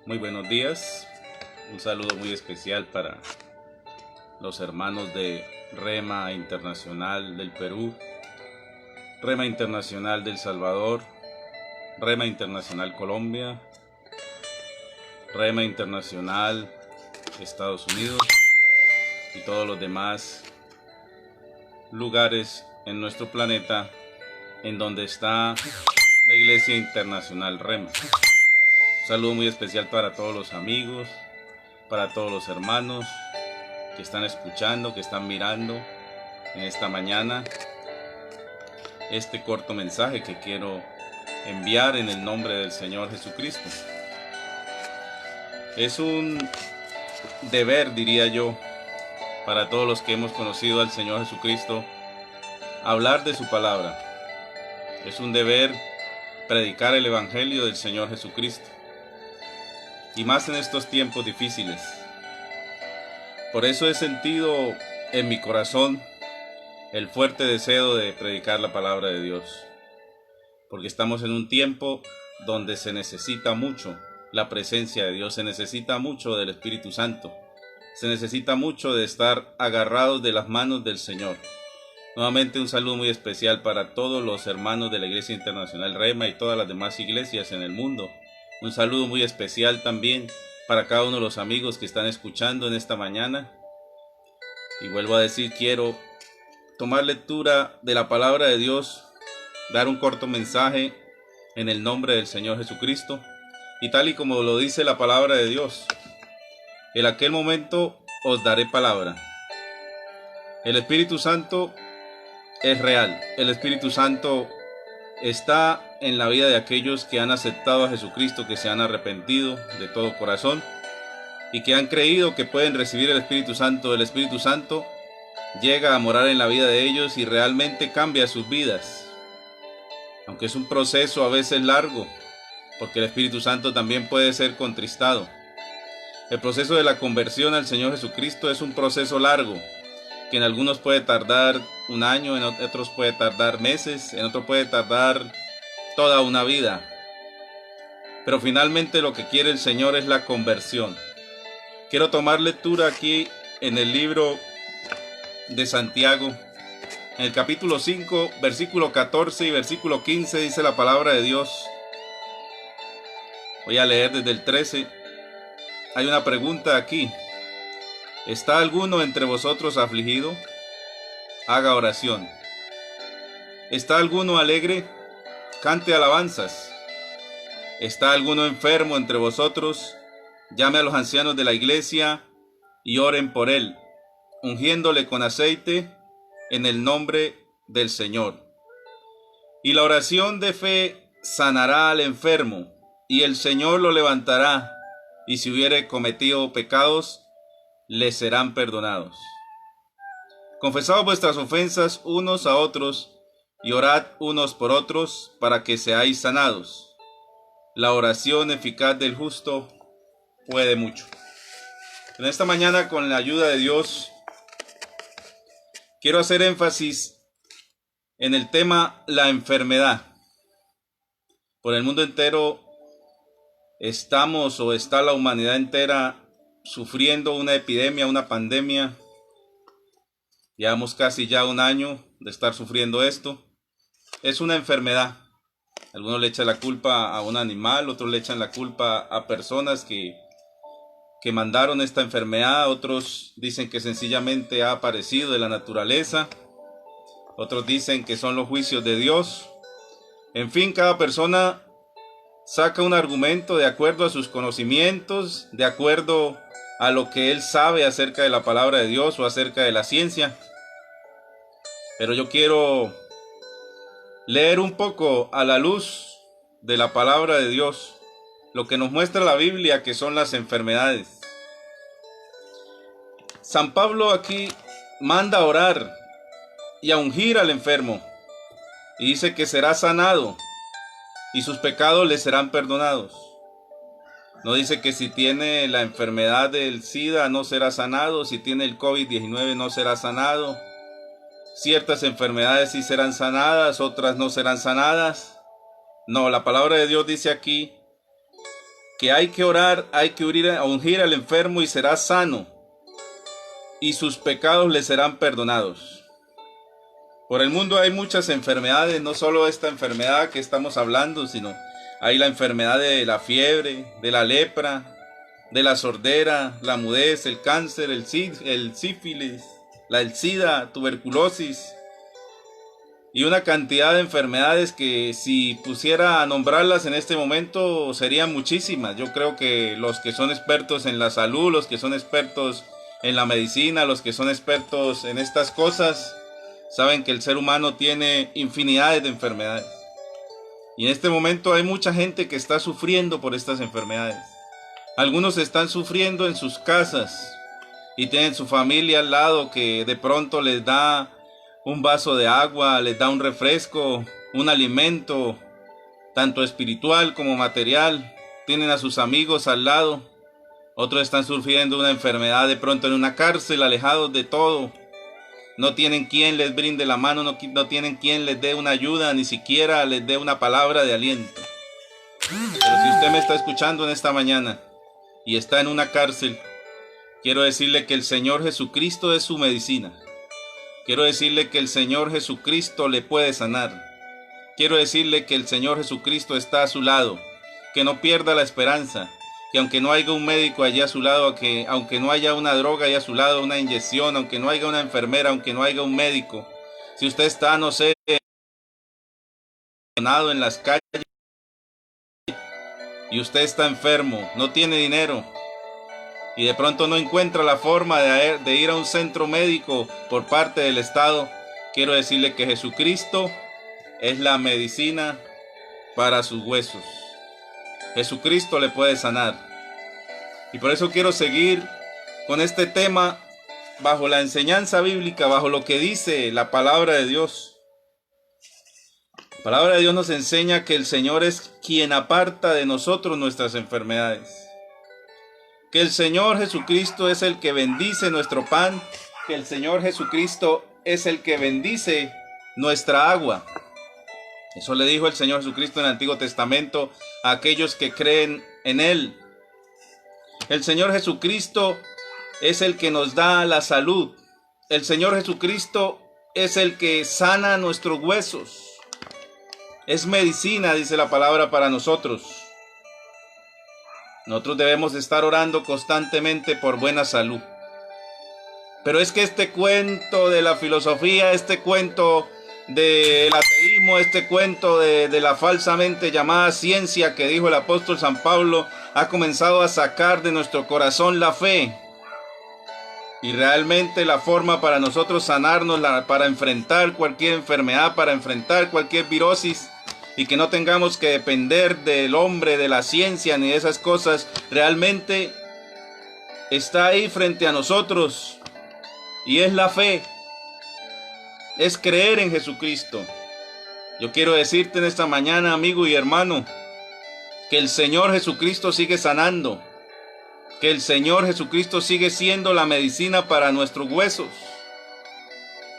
Muy buenos días, un saludo muy especial para los hermanos de Rema Internacional del Perú, Rema Internacional del Salvador, Rema Internacional Colombia, Rema Internacional Estados Unidos y todos los demás lugares en nuestro planeta en donde está la Iglesia Internacional Rema. Un saludo muy especial para todos los amigos, para todos los hermanos que están escuchando, que están mirando en esta mañana este corto mensaje que quiero enviar en el nombre del Señor Jesucristo. Es un deber, diría yo, para todos los que hemos conocido al Señor Jesucristo, hablar de su palabra. Es un deber predicar el Evangelio del Señor Jesucristo, y más en estos tiempos difíciles. Por eso he sentido en mi corazón el fuerte deseo de predicar la palabra de Dios, porque estamos en un tiempo donde se necesita mucho la presencia de Dios, se necesita mucho del Espíritu Santo, se necesita mucho de estar agarrados de las manos del Señor. Nuevamente un saludo muy especial para todos los hermanos de la Iglesia Internacional Rema y todas las demás iglesias en el mundo. Un saludo muy especial también para cada uno de los amigos que están escuchando en esta mañana. Y vuelvo a decir, quiero tomar lectura de la palabra de Dios, dar un corto mensaje en el nombre del Señor Jesucristo. Y tal y como lo dice la palabra de Dios, en aquel momento os daré palabra. El Espíritu Santo es real. El Espíritu Santo está en la vida de aquellos que han aceptado a Jesucristo, que se han arrepentido de todo corazón y que han creído que pueden recibir el Espíritu Santo. El Espíritu Santo llega a morar en la vida de ellos y realmente cambia sus vidas. Aunque es un proceso a veces largo, porque el Espíritu Santo también puede ser contristado. El proceso de la conversión al Señor Jesucristo es un proceso largo, que en algunos puede tardar un año, en otros puede tardar meses, en otros puede tardar toda una vida. Pero finalmente lo que quiere el Señor es la conversión. Quiero tomar lectura aquí en el libro de Santiago, en el capítulo 5, versículo 14 y versículo 15, dice la palabra de Dios. Voy a leer desde el 13. Hay una pregunta aquí. ¿Está alguno entre vosotros afligido? Haga oración. ¿Está alguno alegre? Cante alabanzas. ¿Está alguno enfermo entre vosotros? Llame a los ancianos de la iglesia y oren por él, ungiéndole con aceite en el nombre del Señor. Y la oración de fe sanará al enfermo, y el Señor lo levantará, y si hubiere cometido pecados, le serán perdonados. Confesad vuestras ofensas unos a otros, y orad unos por otros, para que seáis sanados. La oración eficaz del justo puede mucho. En esta mañana, con la ayuda de Dios, quiero hacer énfasis en el tema la enfermedad. Por el mundo entero estamos o está la humanidad entera sufriendo una epidemia, una pandemia. Llevamos casi ya un año de estar sufriendo esto. Es una enfermedad. Algunos le echan la culpa a un animal, otros le echan la culpa a personas que mandaron esta enfermedad, otros dicen que sencillamente ha aparecido de la naturaleza, otros dicen que son los juicios de Dios. En fin, cada persona saca un argumento de acuerdo a sus conocimientos, de acuerdo a lo que él sabe acerca de la palabra de Dios o acerca de la ciencia. Pero yo quiero leer un poco a la luz de la palabra de Dios lo que nos muestra la Biblia, que son las enfermedades. San Pablo aquí manda a orar y a ungir al enfermo, y dice que será sanado y sus pecados le serán perdonados. No dice que si tiene la enfermedad del SIDA no será sanado, si tiene el COVID-19 no será sanado. Ciertas enfermedades sí serán sanadas, otras no serán sanadas. No, la palabra de Dios dice aquí que hay que orar, hay que ungir al enfermo y será sano, y sus pecados le serán perdonados. Por el mundo hay muchas enfermedades, no solo esta enfermedad que estamos hablando, sino hay la enfermedad de la fiebre, de la lepra, de la sordera, la mudez, el cáncer, el sífilis, el SIDA, tuberculosis y una cantidad de enfermedades que si pusiera a nombrarlas en este momento serían muchísimas. Yo creo que los que son expertos en la salud, los que son expertos en la medicina, los que son expertos en estas cosas, saben que el ser humano tiene infinidades de enfermedades. Y en este momento hay mucha gente que está sufriendo por estas enfermedades. Algunos están sufriendo en sus casas y tienen su familia al lado que de pronto les da un vaso de agua, les da un refresco, un alimento, tanto espiritual como material. Tienen a sus amigos al lado. Otros están sufriendo una enfermedad de pronto en una cárcel, alejados de todo. No tienen quien les brinde la mano, no tienen quien les dé una ayuda, ni siquiera les dé una palabra de aliento. Pero si usted me está escuchando en esta mañana y está en una cárcel, quiero decirle que el Señor Jesucristo es su medicina. Quiero decirle que el Señor Jesucristo le puede sanar. Quiero decirle que el Señor Jesucristo está a su lado, que no pierda la esperanza, que aunque no haya un médico allí a su lado, que aunque no haya una droga allí a su lado, una inyección, aunque no haya una enfermera, aunque no haya un médico, si usted está, no sé, en las calles y usted está enfermo, no tiene dinero y de pronto no encuentra la forma de ir a un centro médico por parte del Estado, quiero decirle que Jesucristo es la medicina para sus huesos. Jesucristo le puede sanar. Y por eso quiero seguir con este tema bajo la enseñanza bíblica, bajo lo que dice la palabra de Dios. La palabra de Dios nos enseña que el Señor es quien aparta de nosotros nuestras enfermedades. Que el Señor Jesucristo es el que bendice nuestro pan, que el Señor Jesucristo es el que bendice nuestra agua. Eso le dijo el Señor Jesucristo en el Antiguo Testamento a aquellos que creen en Él. El Señor Jesucristo es el que nos da la salud. El Señor Jesucristo es el que sana nuestros huesos. Es medicina, dice la palabra, para nosotros. Nosotros debemos estar orando constantemente por buena salud. Pero es que este cuento de la filosofía, este cuento del ateísmo, este cuento de la falsamente llamada ciencia que dijo el apóstol San Pablo, ha comenzado a sacar de nuestro corazón la fe. Y realmente la forma para nosotros sanarnos, para enfrentar cualquier enfermedad, para enfrentar cualquier virosis, y que no tengamos que depender del hombre, de la ciencia, ni de esas cosas, realmente está ahí frente a nosotros, y es la fe. Es creer en Jesucristo. Yo quiero decirte en esta mañana, amigo y hermano, que el Señor Jesucristo sigue sanando, que el Señor Jesucristo sigue siendo la medicina para nuestros huesos.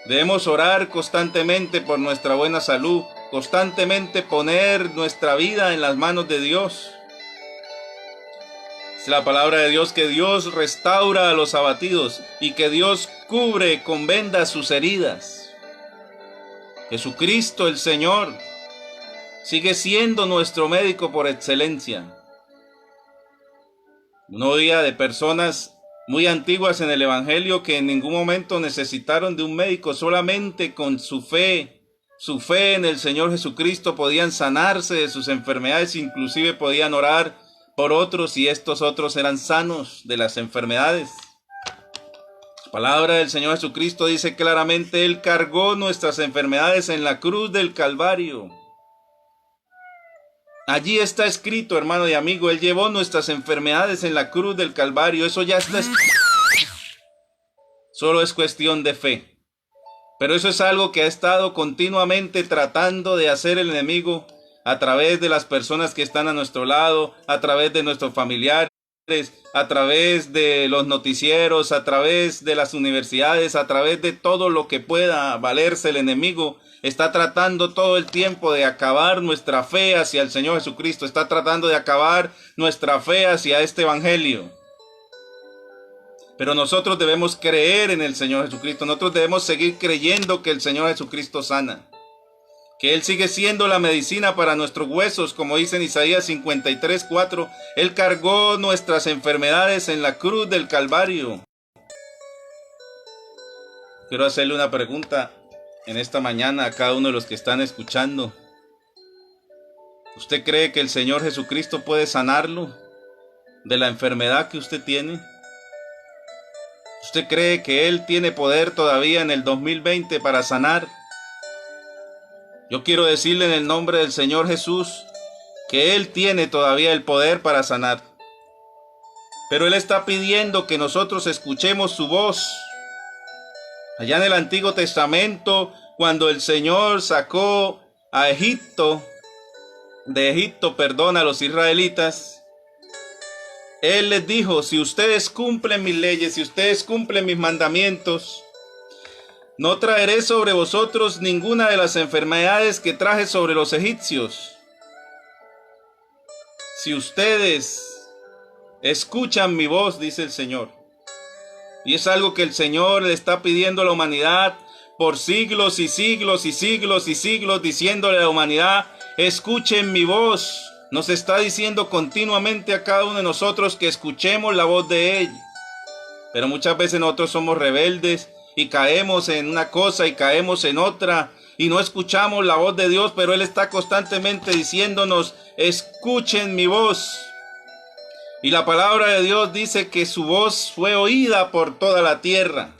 Debemos orar constantemente por nuestra buena salud, constantemente poner nuestra vida en las manos de Dios. Es la palabra de Dios que Dios restaura a los abatidos y que Dios cubre con vendas sus heridas. Jesucristo el Señor sigue siendo nuestro médico por excelencia. Uno oía de personas muy antiguas en el Evangelio que en ningún momento necesitaron de un médico, solamente con su fe en el Señor Jesucristo podían sanarse de sus enfermedades, inclusive podían orar por otros y estos otros eran sanos de las enfermedades. La palabra del Señor Jesucristo dice claramente: Él cargó nuestras enfermedades en la cruz del Calvario. Allí está escrito, hermano y amigo, Él llevó nuestras enfermedades en la cruz del Calvario. Eso ya está escrito. Solo es cuestión de fe. Pero eso es algo que ha estado continuamente tratando de hacer el enemigo a través de las personas que están a nuestro lado, a través de nuestros familiares, a través de los noticieros, a través de las universidades, a través de todo lo que pueda valerse el enemigo, está tratando todo el tiempo de acabar nuestra fe hacia el Señor Jesucristo, está tratando de acabar nuestra fe hacia este evangelio. Pero nosotros debemos creer en el Señor Jesucristo, nosotros debemos seguir creyendo que el Señor Jesucristo sana, que Él sigue siendo la medicina para nuestros huesos, como dice en Isaías 53:4, Él cargó nuestras enfermedades en la cruz del Calvario. Quiero hacerle una pregunta en esta mañana a cada uno de los que están escuchando. ¿Usted cree que el Señor Jesucristo puede sanarlo de la enfermedad que usted tiene? ¿Usted cree que Él tiene poder todavía en el 2020 para sanar? Yo quiero decirle en el nombre del Señor Jesús que Él tiene todavía el poder para sanar. Pero Él está pidiendo que nosotros escuchemos su voz. Allá en el Antiguo Testamento, cuando el Señor sacó a de Egipto, a los israelitas, Él les dijo: si ustedes cumplen mis leyes, si ustedes cumplen mis mandamientos, no traeré sobre vosotros ninguna de las enfermedades que traje sobre los egipcios. Si ustedes escuchan mi voz, dice el Señor. Y es algo que el Señor le está pidiendo a la humanidad por siglos y siglos y siglos y siglos, diciéndole a la humanidad: escuchen mi voz. Nos está diciendo continuamente a cada uno de nosotros que escuchemos la voz de Él. Pero muchas veces nosotros somos rebeldes y caemos en una cosa y caemos en otra y no escuchamos la voz de Dios, pero Él está constantemente diciéndonos: escuchen mi voz. Y la palabra de Dios dice que su voz fue oída por toda la tierra.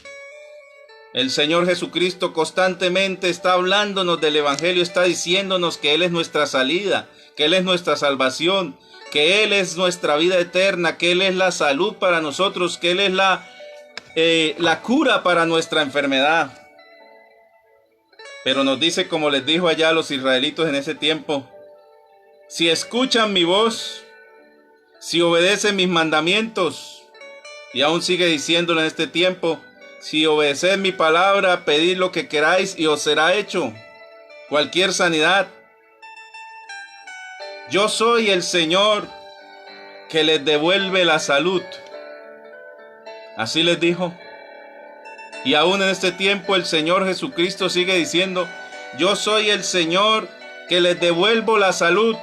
El Señor Jesucristo constantemente está hablándonos del evangelio, está diciéndonos que Él es nuestra salida, que Él es nuestra salvación, que Él es nuestra vida eterna, que Él es la salud para nosotros, que Él es la cura para nuestra enfermedad. Pero nos dice, como les dijo allá a los israelitos en ese tiempo: si escuchan mi voz, si obedecen mis mandamientos, y aún sigue diciéndolo en este tiempo: si obedeced mi palabra, pedid lo que queráis y os será hecho. Cualquier sanidad. Yo soy el Señor que les devuelve la salud. Así les dijo. Y aún en este tiempo el Señor Jesucristo sigue diciendo: yo soy el Señor que les devuelvo la salud.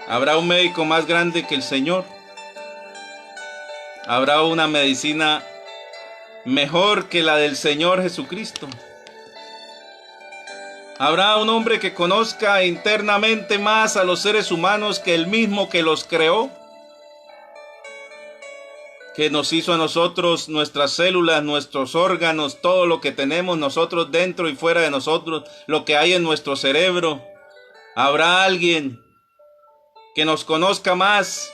¿Habrá un médico más grande que el Señor? ¿Habrá una medicina mejor que la del Señor Jesucristo? ¿Habrá un hombre que conozca internamente más a los seres humanos que el mismo que los creó? Que nos hizo a nosotros, nuestras células, nuestros órganos, todo lo que tenemos nosotros dentro y fuera de nosotros, lo que hay en nuestro cerebro. ¿Habrá alguien que nos conozca más,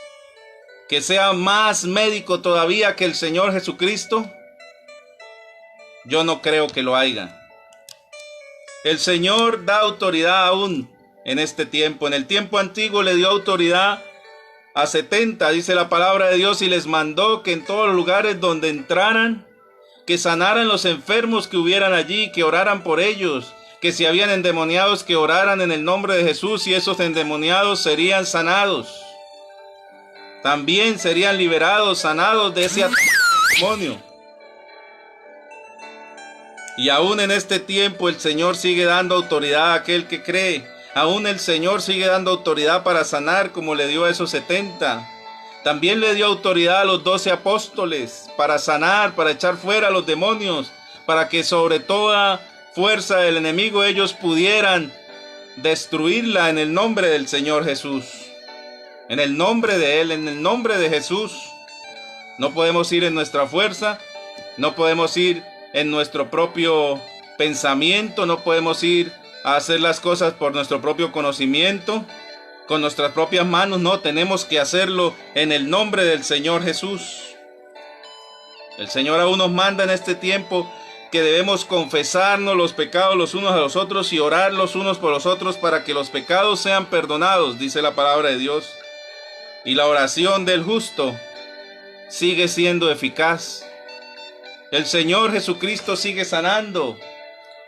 que sea más médico todavía que el Señor Jesucristo? Yo no creo que lo haya. El Señor da autoridad aún en este tiempo. En el tiempo antiguo le dio autoridad a 70, dice la palabra de Dios, y les mandó que en todos los lugares donde entraran, que sanaran los enfermos que hubieran allí, que oraran por ellos, que si habían endemoniados, que oraran en el nombre de Jesús, y esos endemoniados serían sanados. También serían liberados, sanados de ese demonio. Y aún en este tiempo el Señor sigue dando autoridad a aquel que cree. Aún el Señor sigue dando autoridad para sanar, como le dio a esos 70. También le dio autoridad a los 12 apóstoles para sanar, para echar fuera a los demonios, para que sobre toda fuerza del enemigo ellos pudieran destruirla en el nombre del Señor Jesús. En el nombre de Él, en el nombre de Jesús. No podemos ir en nuestra fuerza, no podemos ir en nuestro propio pensamiento, no podemos ir a hacer las cosas por nuestro propio conocimiento, con nuestras propias manos. No, tenemos que hacerlo en el nombre del Señor Jesús. El Señor aún nos manda en este tiempo que debemos confesarnos los pecados los unos a los otros y orar los unos por los otros para que los pecados sean perdonados, dice la palabra de Dios. y la oración del justo sigue siendo eficaz. El Señor Jesucristo sigue sanando.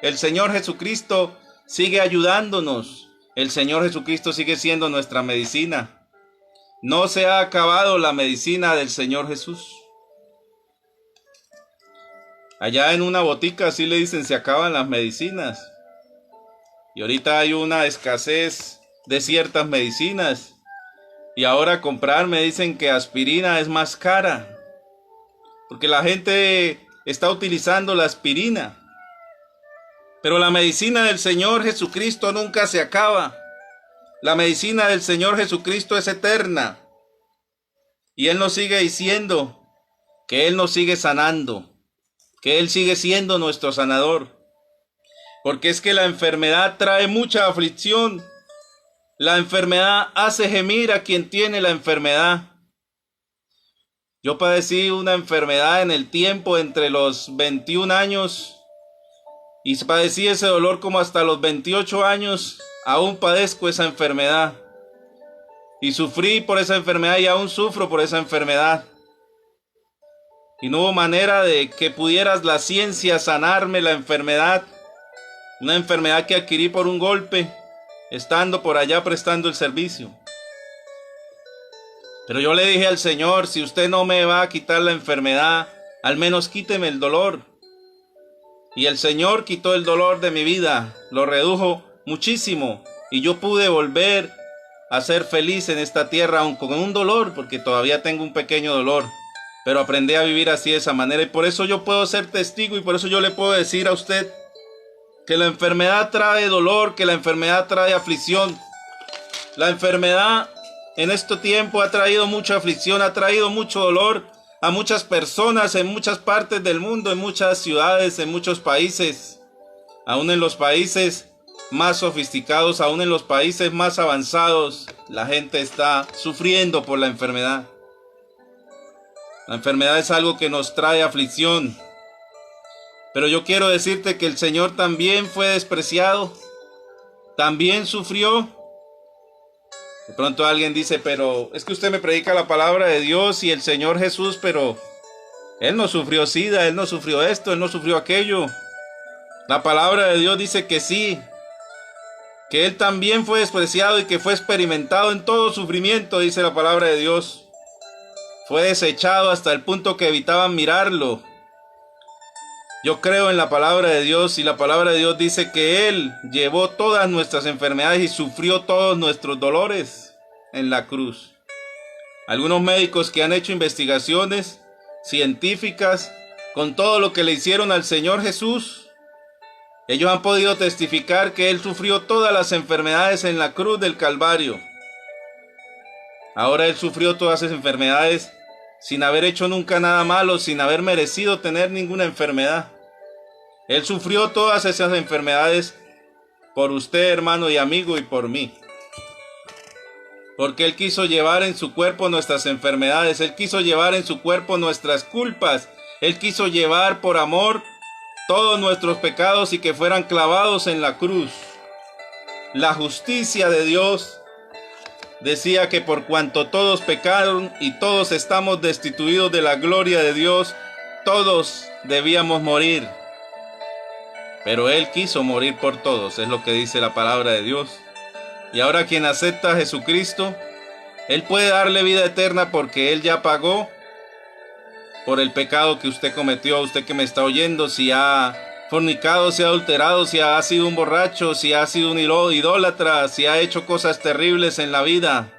El Señor Jesucristo sigue ayudándonos. El Señor Jesucristo sigue siendo nuestra medicina. No se ha acabado la medicina del Señor Jesús. Allá en una botica así le dicen, se acaban las medicinas. Y ahorita hay una escasez de ciertas medicinas. Y ahora comprar, me dicen que aspirina es más cara. Porque la gente está utilizando la aspirina. Pero la medicina del Señor Jesucristo nunca se acaba. La medicina del Señor Jesucristo es eterna. Y Él nos sigue diciendo que Él nos sigue sanando, que Él sigue siendo nuestro sanador. Porque es que la enfermedad trae mucha aflicción. La enfermedad hace gemir a quien tiene la enfermedad. Yo padecí una enfermedad en el tiempo entre los 21 años y padecí ese dolor como hasta los 28 años. Aún padezco esa enfermedad y sufrí por esa enfermedad y aún sufro por esa enfermedad. Y no hubo manera de que pudieras la ciencia sanarme la enfermedad. Una enfermedad que adquirí por un golpe, estando por allá prestando el servicio. Pero yo le dije al Señor, si usted no me va a quitar la enfermedad, al menos quíteme el dolor. Y el Señor quitó el dolor de mi vida, lo redujo muchísimo. Y yo pude volver a ser feliz en esta tierra, aun con un dolor, porque todavía tengo un pequeño dolor. Pero aprendí a vivir así de esa manera. Y por eso yo puedo ser testigo y por eso yo le puedo decir a usted que la enfermedad trae dolor, que la enfermedad trae aflicción. La enfermedad en este tiempo ha traído mucha aflicción, ha traído mucho dolor a muchas personas en muchas partes del mundo, en muchas ciudades, en muchos países. Aún en los países más sofisticados, aún en los países más avanzados, la gente está sufriendo por la enfermedad. La enfermedad es algo que nos trae aflicción. Pero yo quiero decirte que el Señor también fue despreciado, también sufrió. De pronto alguien dice, pero es que usted me predica la palabra de Dios y el Señor Jesús, pero Él no sufrió sida, Él no sufrió esto, Él no sufrió aquello. La palabra de Dios dice que sí, que Él también fue despreciado y que fue experimentado en todo sufrimiento, dice la palabra de Dios. Fue desechado hasta el punto que evitaban mirarlo. Yo creo en la palabra de Dios y la palabra de Dios dice que Él llevó todas nuestras enfermedades y sufrió todos nuestros dolores en la cruz. Algunos médicos que han hecho investigaciones científicas con todo lo que le hicieron al Señor Jesús, ellos han podido testificar que Él sufrió todas las enfermedades en la cruz del Calvario. Ahora Él sufrió todas esas enfermedades sin haber hecho nunca nada malo, sin haber merecido tener ninguna enfermedad. Él sufrió todas esas enfermedades por usted, hermano y amigo, y por mí. Porque Él quiso llevar en su cuerpo nuestras enfermedades, Él quiso llevar en su cuerpo nuestras culpas, Él quiso llevar por amor todos nuestros pecados y que fueran clavados en la cruz. La justicia de Dios decía que por cuanto todos pecaron y todos estamos destituidos de la gloria de Dios, todos debíamos morir. Pero Él quiso morir por todos, es lo que dice la palabra de Dios. Y ahora quien acepta a Jesucristo, Él puede darle vida eterna porque Él ya pagó por el pecado que usted cometió, usted que me está oyendo, si ha fornicado, si ha adulterado, si ha sido un borracho, si ha sido un idólatra, si ha hecho cosas terribles en la vida.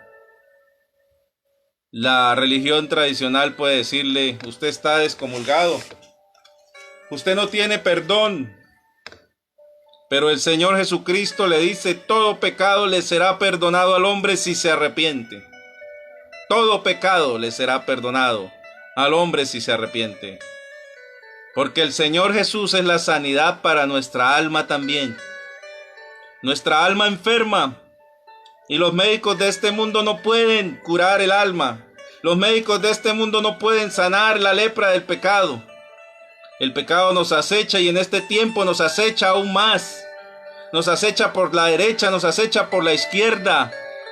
La religión tradicional puede decirle, usted está descomulgado, usted no tiene perdón. Pero el Señor Jesucristo le dice, todo pecado le será perdonado al hombre si se arrepiente. Todo pecado le será perdonado al hombre si se arrepiente. Porque el Señor Jesús es la sanidad para nuestra alma también. Nuestra alma enferma. Y los médicos de este mundo no pueden curar el alma. Los médicos de este mundo no pueden sanar la lepra del pecado. El pecado nos acecha y en este tiempo nos acecha aún más. Nos acecha por la derecha, nos acecha por la izquierda.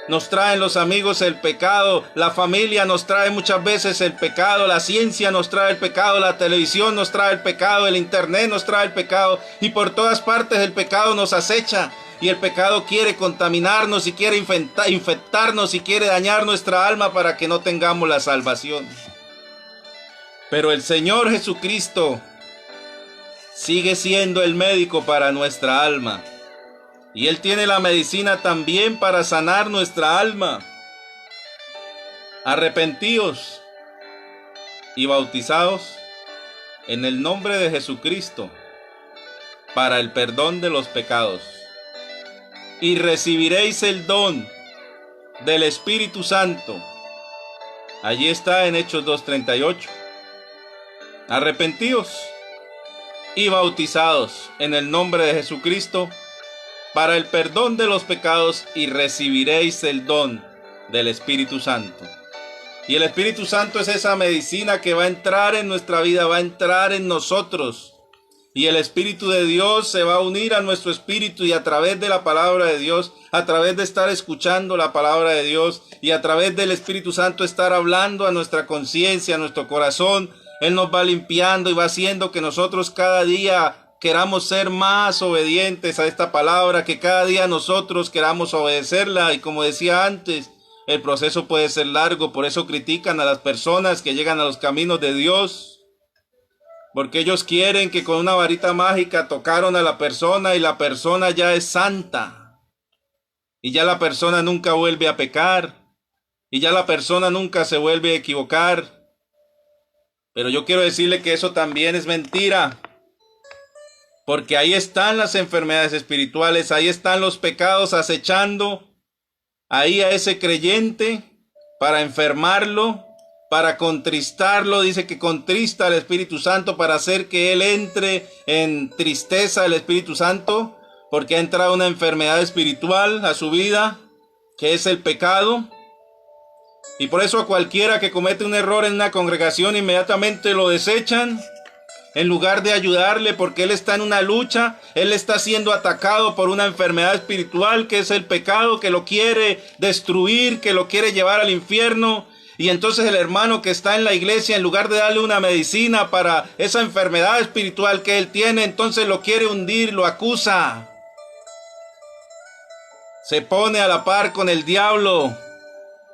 Nos traen los amigos el pecado, la familia nos trae muchas veces el pecado, la ciencia nos trae el pecado, la televisión nos trae el pecado, el internet nos trae el pecado, y por todas partes el pecado nos acecha, y el pecado quiere contaminarnos y quiere infectarnos y quiere dañar nuestra alma para que no tengamos la salvación. Pero el Señor Jesucristo sigue siendo el médico para nuestra alma. Y Él tiene la medicina también para sanar nuestra alma. Arrepentíos y bautizaos en el nombre de Jesucristo para el perdón de los pecados. Y recibiréis el don del Espíritu Santo. Allí está en Hechos 2:38. Arrepentíos y bautizados en el nombre de Jesucristo para el perdón de los pecados y recibiréis el don del Espíritu Santo. Y el Espíritu Santo es esa medicina que va a entrar en nuestra vida, va a entrar en nosotros. Y el Espíritu de Dios se va a unir a nuestro espíritu, y a través de la palabra de Dios, a través de estar escuchando la palabra de Dios y a través del Espíritu Santo estar hablando a nuestra conciencia, a nuestro corazón, Él nos va limpiando y va haciendo que nosotros cada día queramos ser más obedientes a esta palabra, que cada día nosotros queramos obedecerla. Y como decía antes, el proceso puede ser largo, por eso critican a las personas que llegan a los caminos de Dios, porque ellos quieren que con una varita mágica tocaron a la persona y la persona ya es santa, y ya la persona nunca vuelve a pecar, y ya la persona nunca se vuelve a equivocar. Pero yo quiero decirle que eso también es mentira. Porque ahí están las enfermedades espirituales, ahí están los pecados acechando ahí a ese creyente para enfermarlo, para contristarlo. Dice que contrista al Espíritu Santo para hacer que él entre en tristeza el Espíritu Santo, porque ha entrado una enfermedad espiritual a su vida, que es el pecado. Y por eso a cualquiera que comete un error en una congregación inmediatamente lo desechan, en lugar de ayudarle, porque él está en una lucha, él está siendo atacado por una enfermedad espiritual que es el pecado, que lo quiere destruir, que lo quiere llevar al infierno. Y entonces el hermano que está en la iglesia, en lugar de darle una medicina para esa enfermedad espiritual que él tiene, entonces lo quiere hundir, lo acusa. Se pone a la par con el diablo,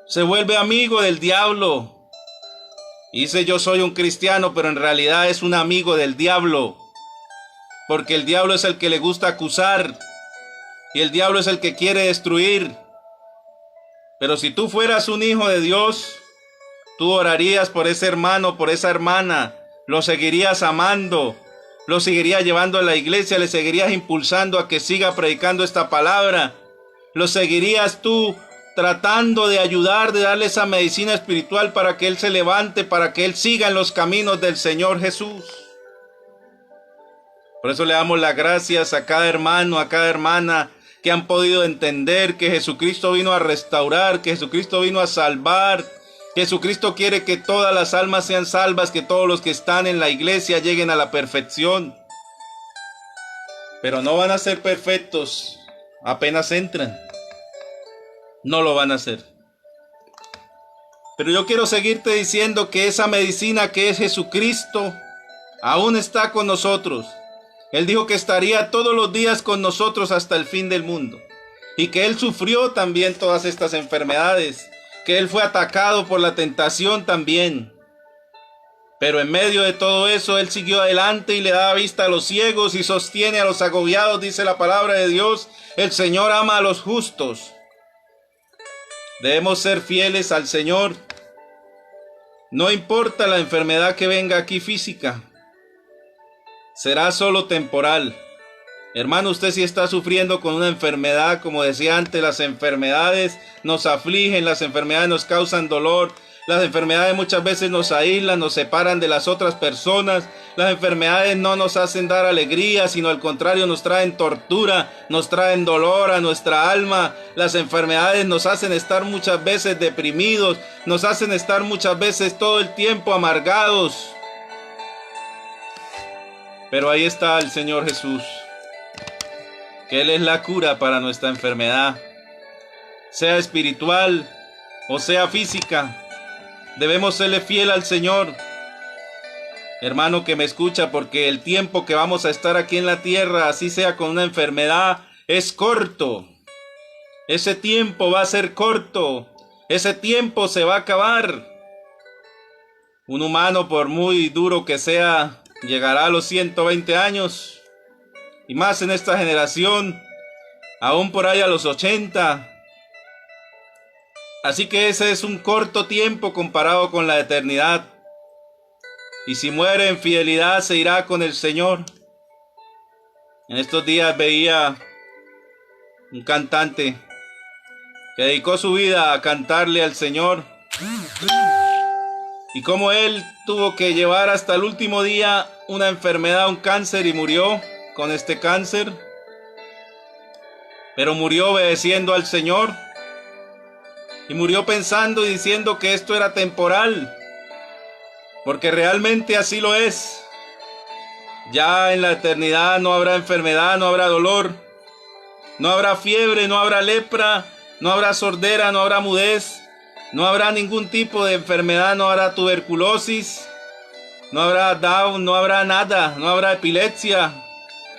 se vuelve amigo del diablo. Dice: yo soy un cristiano, pero en realidad es un amigo del diablo, porque el diablo es el que le gusta acusar y el diablo es el que quiere destruir. Pero si tú fueras un hijo de Dios, tú orarías por ese hermano, por esa hermana, lo seguirías amando, lo seguirías llevando a la iglesia, le seguirías impulsando a que siga predicando esta palabra, lo seguirías tú tratando de ayudar, de darle esa medicina espiritual para que él se levante, para que él siga en los caminos del Señor Jesús. Por eso le damos las gracias a cada hermano, a cada hermana que han podido entender que Jesucristo vino a restaurar, que Jesucristo vino a salvar. Jesucristo quiere que todas las almas sean salvas, que todos los que están en la iglesia lleguen a la perfección. Pero no van a ser perfectos apenas entran. No lo van a hacer. Pero yo quiero seguirte diciendo que esa medicina que es Jesucristo aún está con nosotros. Él dijo que estaría todos los días con nosotros hasta el fin del mundo. Y que Él sufrió también todas estas enfermedades. Que Él fue atacado por la tentación también. Pero en medio de todo eso, Él siguió adelante y le da vista a los ciegos y sostiene a los agobiados, dice la palabra de Dios. El Señor ama a los justos. Debemos ser fieles al Señor. No importa la enfermedad que venga aquí física. Será solo temporal. Hermano, usted si está sufriendo con una enfermedad, como decía antes, las enfermedades nos afligen, las enfermedades nos causan dolor. Las enfermedades muchas veces nos aíslan, nos separan de las otras personas. Las enfermedades no nos hacen dar alegría, sino al contrario nos traen tortura, nos traen dolor a nuestra alma. Las enfermedades nos hacen estar muchas veces deprimidos, nos hacen estar muchas veces todo el tiempo amargados. Pero ahí está el Señor Jesús, que Él es la cura para nuestra enfermedad. sea espiritual o sea física. Debemos serle fiel al Señor. Hermano que me escucha, porque el tiempo que vamos a estar aquí en la tierra, así sea con una enfermedad, es corto. Ese tiempo va a ser corto. Ese tiempo se va a acabar. Un humano, por muy duro que sea, llegará a los 120 años. Y más en esta generación, aún por ahí a los 80. Así que ese es un corto tiempo comparado con la eternidad. Y si muere en fidelidad, se irá con el Señor. En estos días veía un cantante que dedicó su vida a cantarle al Señor. Y cómo él tuvo que llevar hasta el último día una enfermedad, un cáncer, y murió con este cáncer. Pero murió obedeciendo al Señor. Y murió pensando y diciendo que esto era temporal. Porque realmente así lo es. Ya en la eternidad no habrá enfermedad, no habrá dolor, no habrá fiebre, no habrá lepra, no habrá sordera, no habrá mudez, no habrá ningún tipo de enfermedad, no habrá tuberculosis, no habrá Down, no habrá nada, no habrá epilepsia,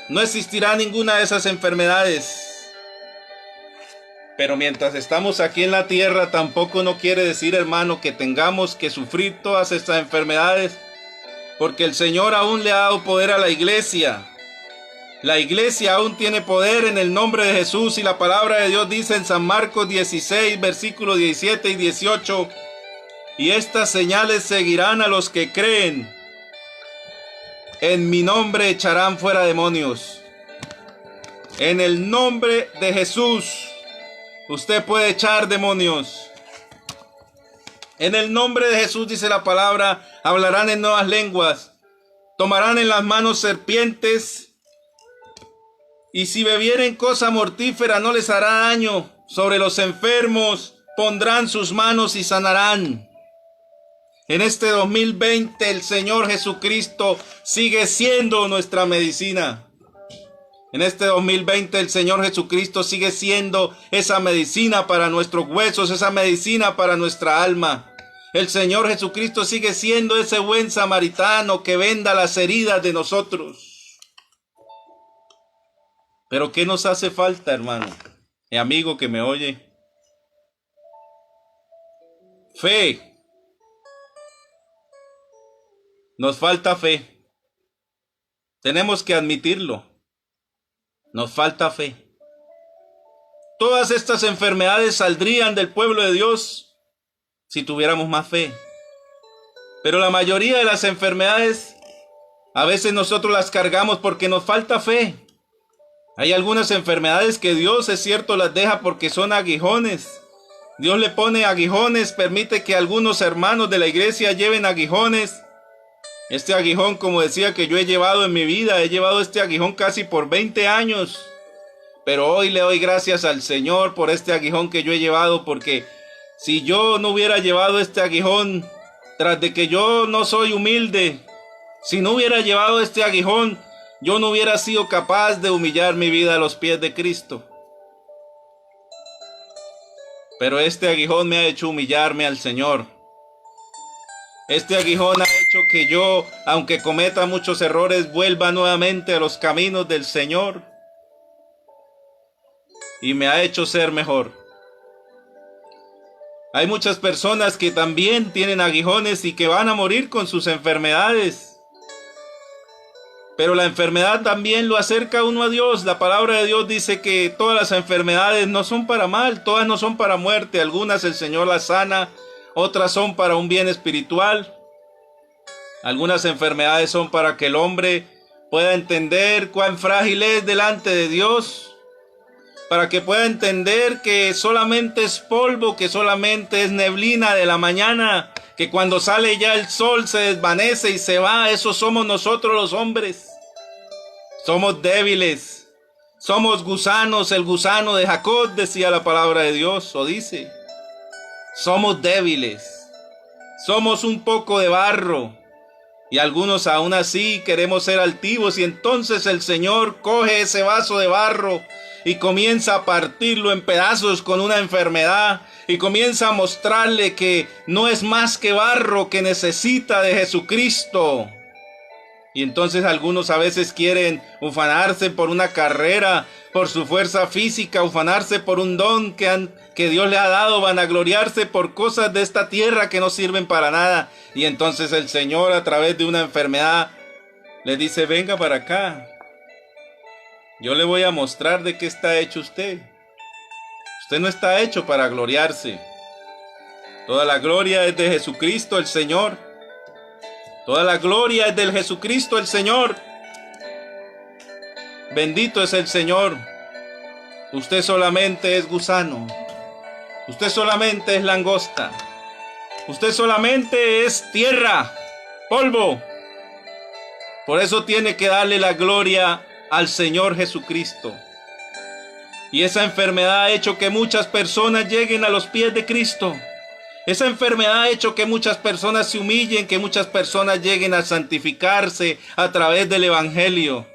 no existirá ninguna de esas enfermedades. Pero mientras estamos aquí en la tierra, tampoco no quiere decir, hermano, que tengamos que sufrir todas estas enfermedades, porque el Señor aún le ha dado poder a la iglesia. La iglesia aún tiene poder en el nombre de Jesús, y la palabra de Dios dice en San Marcos 16, versículos 17 y 18, y estas señales seguirán a los que creen. En mi nombre echarán fuera demonios. En el nombre de Jesús usted puede echar demonios. En el nombre de Jesús, dice la palabra, hablarán en nuevas lenguas, tomarán en las manos serpientes, y si bebieren cosa mortífera no les hará daño. Sobre los enfermos pondrán sus manos y sanarán. En este 2020 el Señor Jesucristo sigue siendo nuestra medicina. En este 2020 el Señor Jesucristo sigue siendo esa medicina para nuestros huesos, esa medicina para nuestra alma. El Señor Jesucristo sigue siendo ese buen samaritano que venda las heridas de nosotros. Pero ¿qué nos hace falta, hermano y amigo que me oye? Fe. Nos falta fe. Tenemos que admitirlo. Nos falta fe. Todas estas enfermedades saldrían del pueblo de Dios si tuviéramos más fe. Pero la mayoría de las enfermedades, a veces nosotros las cargamos porque nos falta fe. Hay algunas enfermedades que Dios, es cierto, las deja porque son aguijones. Dios le pone aguijones, permite que algunos hermanos de la iglesia lleven aguijones. Este aguijón, como decía, que yo he llevado en mi vida, he llevado este aguijón casi por 20 años. Pero hoy le doy gracias al Señor por este aguijón que yo he llevado, porque si yo no hubiera llevado este aguijón, tras de que yo no soy humilde, si no hubiera llevado este aguijón, yo no hubiera sido capaz de humillar mi vida a los pies de Cristo. Pero este aguijón me ha hecho humillarme al Señor. Este aguijón ha hecho que yo, aunque cometa muchos errores, vuelva nuevamente a los caminos del Señor. Y me ha hecho ser mejor. Hay muchas personas que también tienen aguijones y que van a morir con sus enfermedades. Pero la enfermedad también lo acerca a uno a Dios. La palabra de Dios dice que todas las enfermedades no son para mal, todas no son para muerte. Algunas el Señor las sana, otras son para un bien espiritual. Algunas enfermedades son para que el hombre pueda entender cuán frágil es delante de Dios, para que pueda entender que solamente es polvo, que solamente es neblina de la mañana, que cuando sale ya el sol se desvanece y se va. Eso somos nosotros los hombres. Somos débiles, somos gusanos, el gusano de Jacob, decía la palabra de Dios, o dice. Somos débiles, somos un poco de barro. Y algunos aún así queremos ser altivos, y entonces el Señor coge ese vaso de barro y comienza a partirlo en pedazos con una enfermedad, y comienza a mostrarle que no es más que barro, que necesita de Jesucristo. Y entonces algunos a veces quieren ufanarse por una carrera, por su fuerza física, ufanarse por un don que Dios le ha dado, vanagloriarse por cosas de esta tierra que no sirven para nada. Y entonces el Señor, a través de una enfermedad, le dice: venga para acá. Yo le voy a mostrar de qué está hecho usted. Usted no está hecho para gloriarse. Toda la gloria es de Jesucristo el Señor. Toda la gloria es del Jesucristo el Señor. Bendito es el Señor. Usted solamente es gusano. Usted solamente es langosta. Usted solamente es tierra, polvo. Por eso tiene que darle la gloria al Señor Jesucristo. Y esa enfermedad ha hecho que muchas personas lleguen a los pies de Cristo. Esa enfermedad ha hecho que muchas personas se humillen, que muchas personas lleguen a santificarse a través del Evangelio.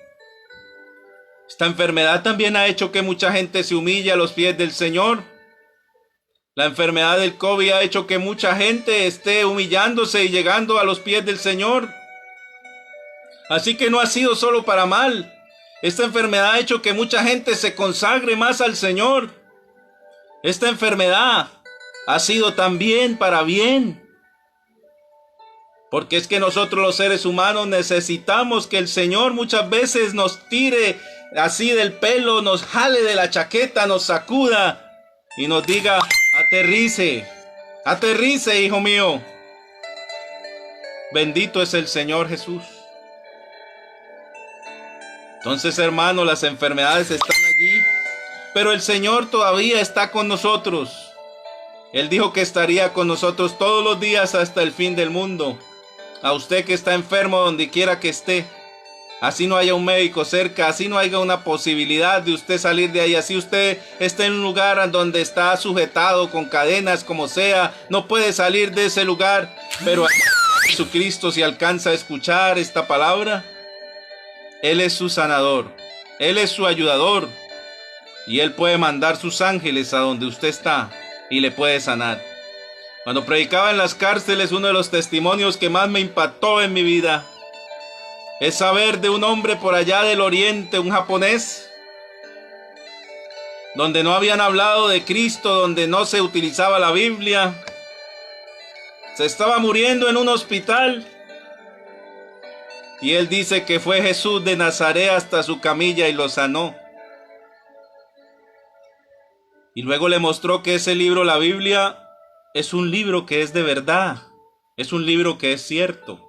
Esta enfermedad también ha hecho que mucha gente se humille a los pies del Señor. La enfermedad del COVID ha hecho que mucha gente esté humillándose y llegando a los pies del Señor. Así que no ha sido solo para mal. Esta enfermedad ha hecho que mucha gente se consagre más al Señor. Esta enfermedad ha sido también para bien. Porque es que nosotros los seres humanos necesitamos que el Señor muchas veces nos tire así del pelo, nos jale de la chaqueta, nos sacuda y nos diga: aterrice, aterrice, hijo mío. Bendito es el Señor Jesús. Entonces, hermano, las enfermedades están allí, pero el Señor todavía está con nosotros. Él dijo que estaría con nosotros todos los días hasta el fin del mundo. A usted que está enfermo, donde quiera que esté, así no haya un médico cerca, así no haya una posibilidad de usted salir de ahí, así usted esté en un lugar donde está sujetado con cadenas, como sea, no puede salir de ese lugar, pero Jesucristo, si alcanza a escuchar esta palabra, Él es su sanador, Él es su ayudador, y Él puede mandar sus ángeles a donde usted está y le puede sanar. Cuando predicaba en las cárceles, uno de los testimonios que más me impactó en mi vida es saber de un hombre por allá del oriente, un japonés, donde no habían hablado de Cristo, donde no se utilizaba la Biblia. Se estaba muriendo en un hospital. Y él dice que fue Jesús de Nazaret hasta su camilla y lo sanó. Y luego le mostró que ese libro, la Biblia, es un libro que es de verdad. Es un libro que es cierto.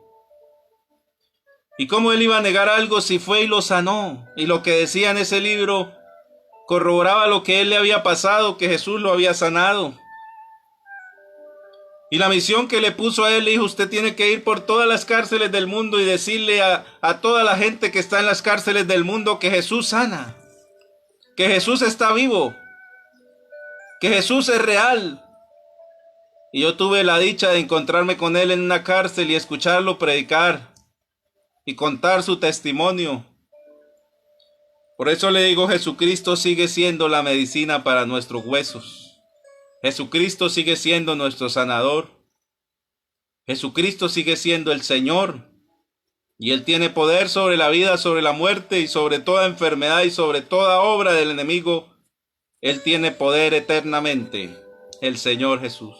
¿Y cómo él iba a negar algo si fue y lo sanó? Y lo que decía en ese libro corroboraba lo que él le había pasado, que Jesús lo había sanado. Y la misión que le puso a él, le dijo: usted tiene que ir por todas las cárceles del mundo y decirle a toda la gente que está en las cárceles del mundo que Jesús sana, que Jesús está vivo, que Jesús es real. Y yo tuve la dicha de encontrarme con él en una cárcel y escucharlo predicar y contar su testimonio. Por eso le digo, Jesucristo sigue siendo la medicina para nuestros huesos. Jesucristo sigue siendo nuestro sanador. Jesucristo sigue siendo el Señor. Y Él tiene poder sobre la vida, sobre la muerte y sobre toda enfermedad y sobre toda obra del enemigo. Él tiene poder eternamente, el Señor Jesús.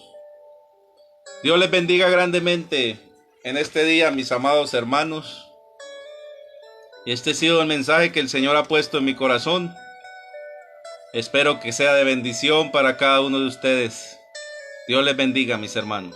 Dios les bendiga grandemente en este día, mis amados hermanos. Y este ha sido el mensaje que el Señor ha puesto en mi corazón. Espero que sea de bendición para cada uno de ustedes. Dios les bendiga, mis hermanos.